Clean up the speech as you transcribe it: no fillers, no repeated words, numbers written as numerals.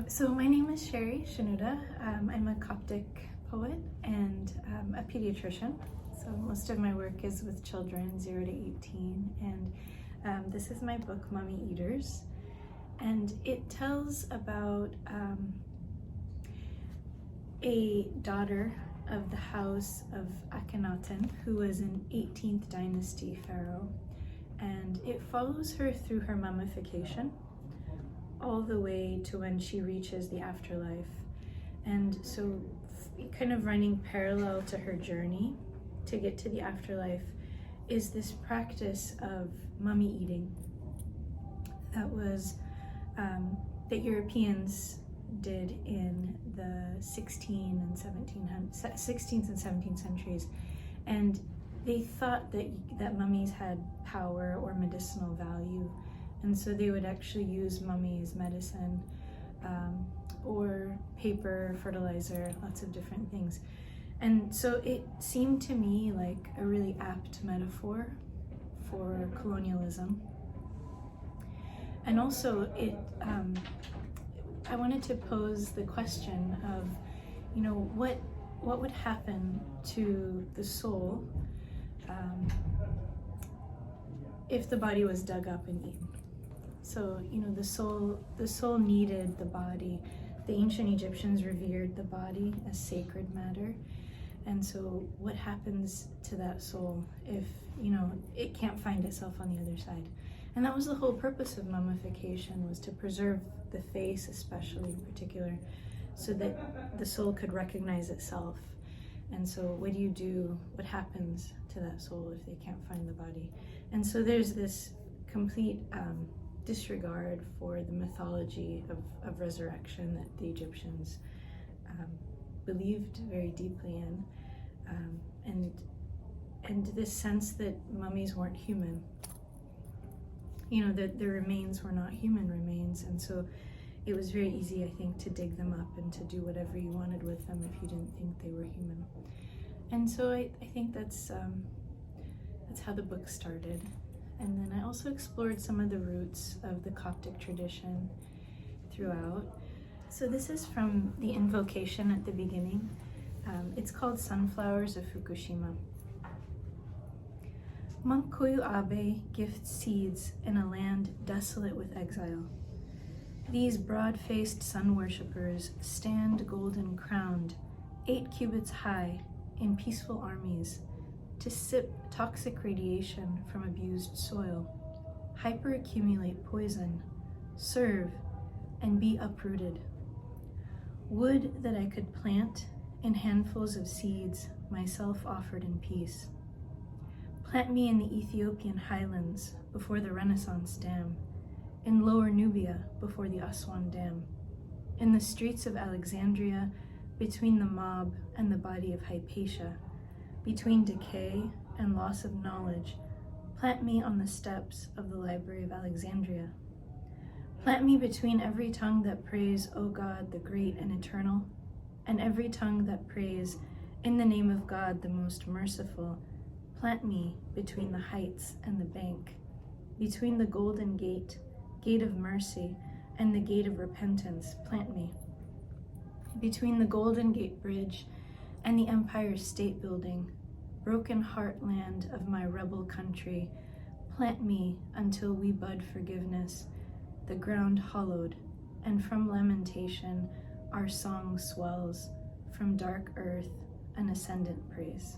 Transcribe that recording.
So my name is Shenoda. I'm a Coptic poet and a pediatrician. So most of my work is with children 0 to 18, and this is my book, Mummy Eaters. And it tells about a daughter of the house of Akhenaten, who was an 18th dynasty pharaoh. And it follows her through her mummification all the way to when she reaches the afterlife. And so kind of running parallel to her journey to get to the afterlife is this practice of mummy eating that was that Europeans did in the 16th and 17th centuries. And they thought that mummies had power or medicinal value. And so they would actually use mummy as medicine, or paper, fertilizer, lots of different things. And so it seemed to me like a really apt metaphor for colonialism. And also I wanted to pose the question of, what would happen to the soul if the body was dug up and eaten? So, the soul needed the body. The ancient Egyptians revered the body as sacred matter. And so what happens to that soul if, it can't find itself on the other side? And that was the whole purpose of mummification, was to preserve the face, especially in particular, so that the soul could recognize itself. And so what do you do? What happens to that soul if they can't find the body? And so there's this complete disregard for the mythology of resurrection that the Egyptians believed very deeply in, and this sense that mummies weren't human, that their remains were not human remains. And so it was very easy, I think, to dig them up and to do whatever you wanted with them if you didn't think they were human. And so I think that's how the book started. And then I also explored some of the roots of the Coptic tradition throughout. So this is from the invocation at the beginning. It's called Sunflowers of Fukushima. Mankoyu Abe gifts seeds in a land desolate with exile. These broad-faced sun worshippers stand golden crowned, 8 cubits high, in peaceful armies, to sip toxic radiation from abused soil, hyperaccumulate poison, serve, and be uprooted. Would that I could plant in handfuls of seeds myself offered in peace. Plant me in the Ethiopian highlands before the Renaissance Dam, in Lower Nubia before the Aswan Dam, in the streets of Alexandria between the mob and the body of Hypatia, between decay and loss of knowledge. Plant me on the steps of the Library of Alexandria. Plant me between every tongue that praise, O God, the great and eternal, and every tongue that praise, in the name of God, the most merciful. Plant me between the heights and the bank, between the golden gate, gate of mercy, and the gate of repentance. Plant me between the Golden Gate Bridge and the Empire State Building, broken heartland of my rebel country. Plant me until we bud forgiveness, the ground hollowed, and from lamentation our song swells, from dark earth an ascendant praise.